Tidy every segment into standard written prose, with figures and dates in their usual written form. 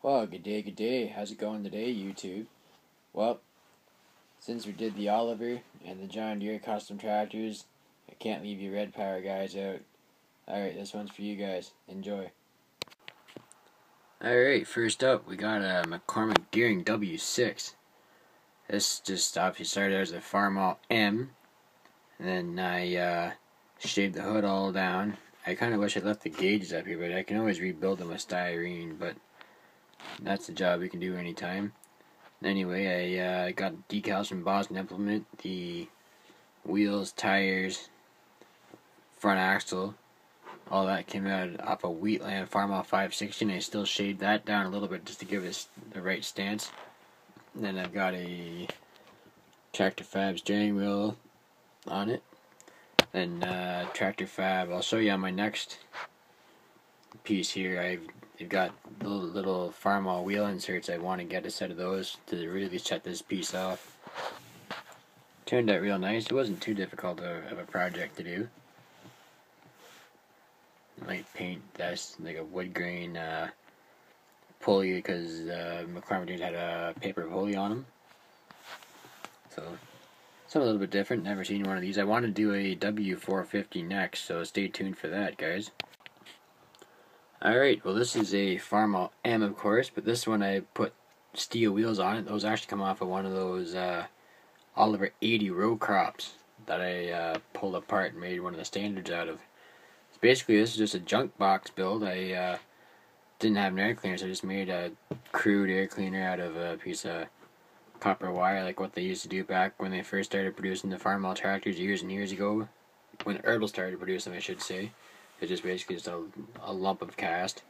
Well, good day. How's it going today, YouTube? Well, since we did the Oliver and the John Deere custom tractors, I can't leave you Red Power guys out. Alright, this one's for you guys. Enjoy. Alright, first up, we got a McCormick Gearing W6. This just obviously started as a Farmall M, and then I shaved the hood all down. I kind of wish I left the gauges up here, but I can always rebuild them with styrene, but that's a job we can do anytime. Anyway, I got decals from Boston Implement, the wheels, tires, front axle, all that came out off a Wheatland Farmall 560, and I still shaved that down a little bit just to give it the right stance. And then I've got a Tractor Fab steering wheel on it. Then Tractor Fab, I'll show you on my next piece here. I've got little Farmall wheel inserts. I want to get a set of those to really set this piece off. Turned out real nice. It wasn't too difficult of a project to do. I might paint this like a wood grain pulley because McCormick had a paper pulley on them. So something a little bit different. Never seen one of these. I want to do a W450 next, so stay tuned for that, guys. Alright, well this is a Farmall M, of course, but this one I put steel wheels on it. Those actually come off of one of those Oliver 80 row crops that I pulled apart and made one of the standards out of. So basically this is just a junk box build. I didn't have an air cleaner, so I just made a crude air cleaner out of a piece of copper wire, like what they used to do back when they first started producing the Farmall tractors years and years ago. When Herbal started producing them, I should say. It's just basically just a lump of cast.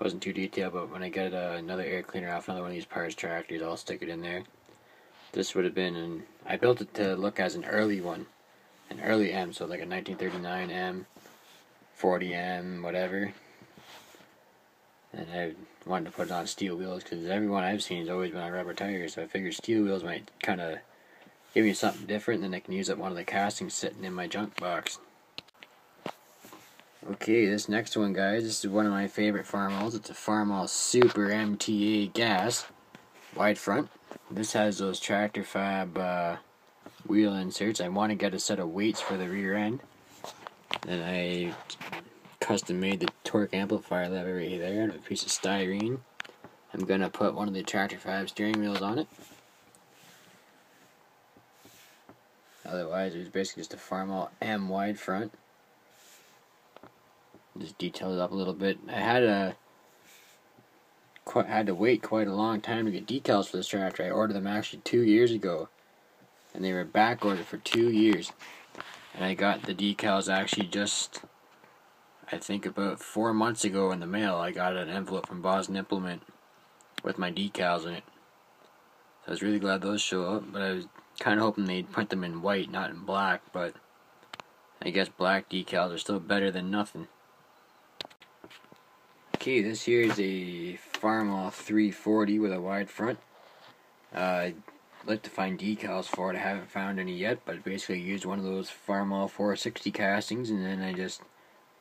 Wasn't too detailed, but when I get another air cleaner off another one of these parts tractors, I'll stick it in there. This would have been I built it to look as an early one, an early M, so like a 1939 M, 40 M, whatever. And I wanted to put it on steel wheels because everyone I've seen has always been on rubber tires, so I figured steel wheels might kind of give me something different, and then I can use up one of the castings sitting in my junk box. Okay, this next one, guys, this is one of my favorite Farmalls. It's a Farmall Super MTA gas, wide front. This has those Tractor Fab wheel inserts. I want to get a set of weights for the rear end. Then I custom made the torque amplifier lever right there out of a piece of styrene. I'm going to put one of the Tractor Fab steering wheels on it. Otherwise, it was basically just a Farmall M wide front. Just detailed it up a little bit. I had to wait quite a long time to get decals for this tractor. I ordered them actually 2 years ago, and they were back ordered for 2 years. And I got the decals actually just, I think about 4 months ago in the mail. I got an envelope from Boston Implement with my decals in it. So I was really glad those show up, but I was kind of hoping they'd print them in white, not in black, but I guess black decals are still better than nothing. Okay, this here is a Farmall 340 with a wide front. I'd like to find decals for it. I haven't found any yet, but basically used one of those Farmall 460 castings, and then I just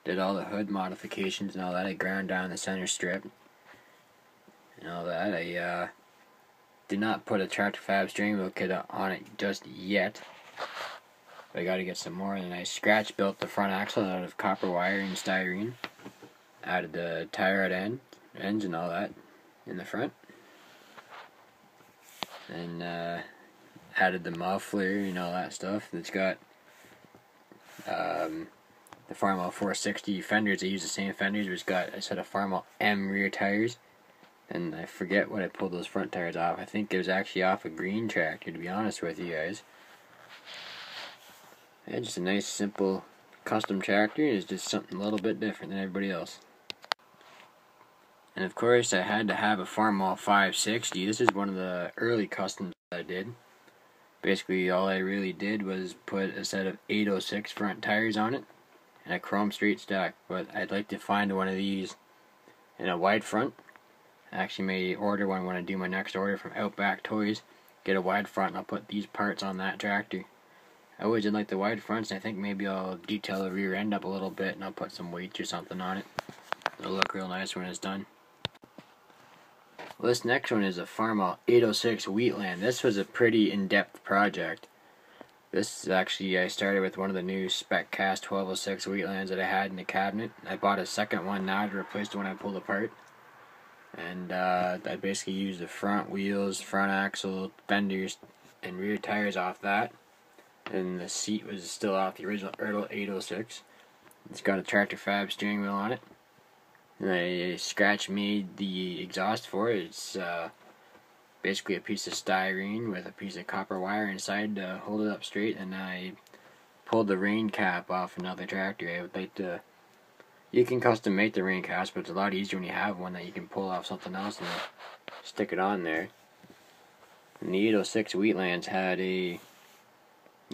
did all the hood modifications and all that. I ground down the center strip and all that. I did not put a Tractor Fab steering wheel kit on it just yet, but I got to get some more. And then I scratch built the front axle out of copper wire and styrene. Added the tire at ends and all that in the front, and added the muffler and all that stuff. It's got the Farmall 460 fenders. I use the same fenders, but it's got a set of Farmall M rear tires, and I forget what I pulled those front tires off. I think it was actually off a green tractor, to be honest with you guys. And just a nice simple custom tractor. It's just something a little bit different than everybody else. And of course, I had to have a Farmall 560. This is one of the early customs I did. Basically, all I really did was put a set of 806 front tires on it and a chrome straight stock. But I'd like to find one of these in a wide front. I actually may order one when I do my next order from Outback Toys. Get a wide front, and I'll put these parts on that tractor. I always did like the wide fronts, and I think maybe I'll detail the rear end up a little bit, and I'll put some weights or something on it. It'll look real nice when it's done. Well, this next one is a Farmall 806 Wheatland. This was a pretty in-depth project. This is actually, I started with one of the new spec cast 1206 Wheatlands that I had in the cabinet. I bought a second one now to replace the one I pulled apart. And I basically used the front wheels, front axle, fenders, and rear tires off that. And the seat was still off the original Ertl 806. It's got a tractor fab steering wheel on it. And I scratch made the exhaust for it. It's basically a piece of styrene with a piece of copper wire inside to hold it up straight. And I pulled the rain cap off another tractor. I would like to. You can custom make the rain caps, but it's a lot easier when you have one that you can pull off something else and stick it on there. And the 806 Wheatlands had a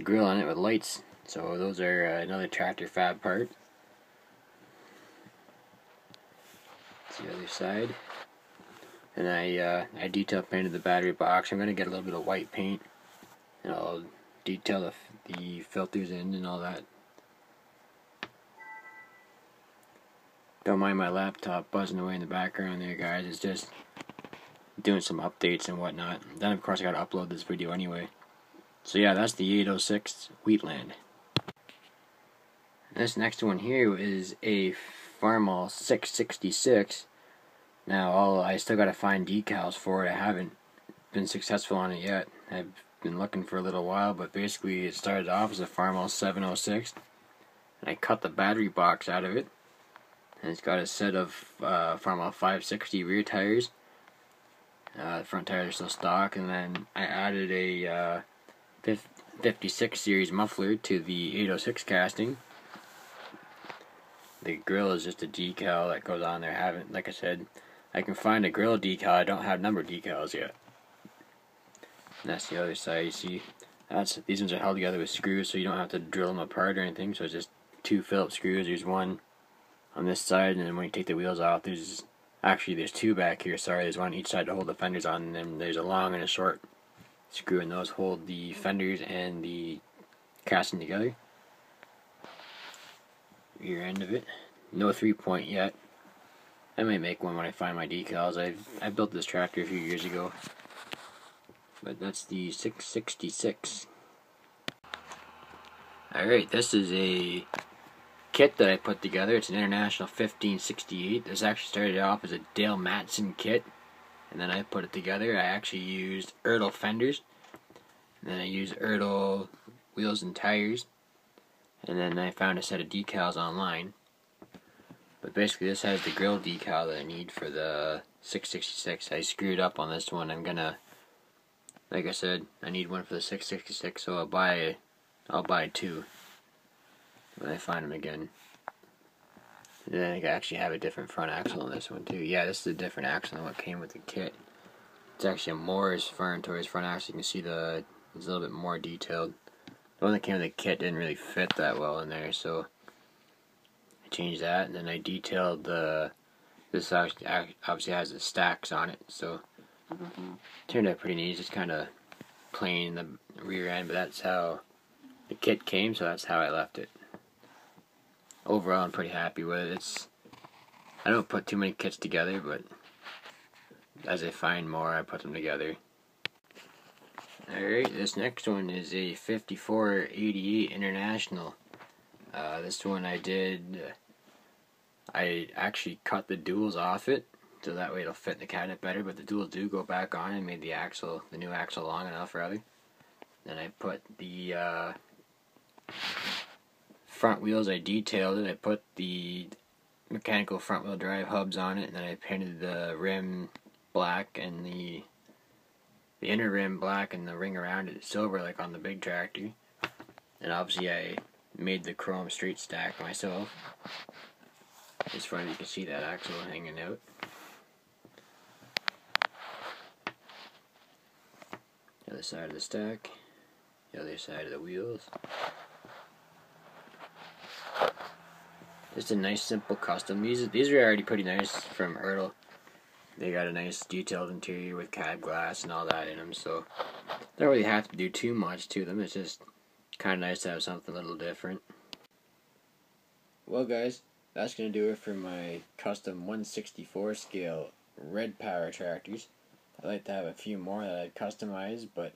grill on it with lights, so those are another tractor fab part. The other side, and I detail painted the battery box. I'm gonna get a little bit of white paint, and I'll detail the filters in and all that. Don't mind my laptop buzzing away in the background there, guys. It's just doing some updates and whatnot. Then of course I gotta upload this video anyway. So yeah, that's the 806 Wheatland. This next one here is a Farmall 666. Now I still gotta find decals for it. I haven't been successful on it yet. I've been looking for a little while, but basically it started off as a Farmall 706, and I cut the battery box out of it, and it's got a set of Farmall 560 rear tires. The front tires are still stock, and then I added a 56 series muffler to the 806 casting. The grill is just a decal that goes on there. Like I said, I can find a grill decal. I don't have number decals yet. And that's the other side. You see, these ones are held together with screws, so you don't have to drill them apart or anything. So it's just two Phillips screws. There's one on this side, and then when you take the wheels off, there's two back here. Sorry, there's one on each side to hold the fenders on, and then there's a long and a short screw, and those hold the fenders and the casting together. Rear end of it. No 3-point yet. I might make one when I find my decals. I built this tractor a few years ago. But that's the 666. Alright, this is a kit that I put together. It's an International 1568. This actually started off as a Dale Matson kit, and then I put it together. I actually used Ertl fenders, and then I used Ertl wheels and tires, and then I found a set of decals online. But basically this has the grill decal that I need for the 666. I screwed up on this one. I'm gonna, like I said, I need one for the 666, so I'll buy two when I find them again. And then I actually have a different front axle on this one too. Yeah, this is a different axle than what came with the kit. It's actually a Morris front axle. You can see it's a little bit more detailed. The one that came with the kit didn't really fit that well in there, so I changed that, and then I detailed this obviously has the stacks on it, so it turned out pretty neat. It's just kind of plain in the rear end, but that's how the kit came, so that's how I left it. Overall, I'm pretty happy with it. I don't put too many kits together, but as I find more, I put them together. Alright, this next one is a 5488 International. This one I actually cut the duals off it, so that way it'll fit in the cabinet better, but the duals do go back on. I made the new axle long enough, rather. Then I put the front wheels, I detailed it. I put the mechanical front wheel drive hubs on it, and then I painted the rim black and the inner rim black and the ring around it silver like on the big tractor. And obviously I made the chrome straight stack myself. This front you can see that axle hanging out. The other side of the stack, the other side of the wheels. Just a nice simple custom. These are already pretty nice from Ertl. They got a nice detailed interior with cab glass and all that in them, so don't really have to do too much to them. It's just kind of nice to have something a little different. Well guys, that's going to do it for my custom 1/64 scale red power tractors. I'd like to have a few more that I'd customize, but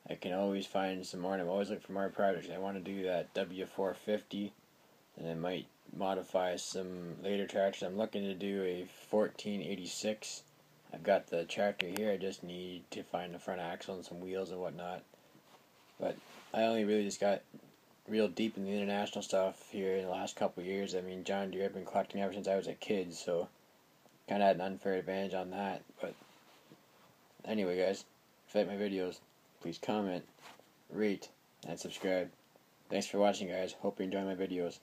I can always find some more, and I'm always looking for more projects. I want to do that W450, and I might modify some later tractors. I'm looking to do a 1486. I've got the tractor here, I just need to find the front axle and some wheels and whatnot. But I only really just got real deep in the international stuff here in the last couple of years. I mean, John Deere I've been collecting ever since I was a kid, so kind of had an unfair advantage on that. But anyway, guys, if you like my videos, please comment, rate, and subscribe. Thanks for watching, guys. Hope you're enjoying my videos.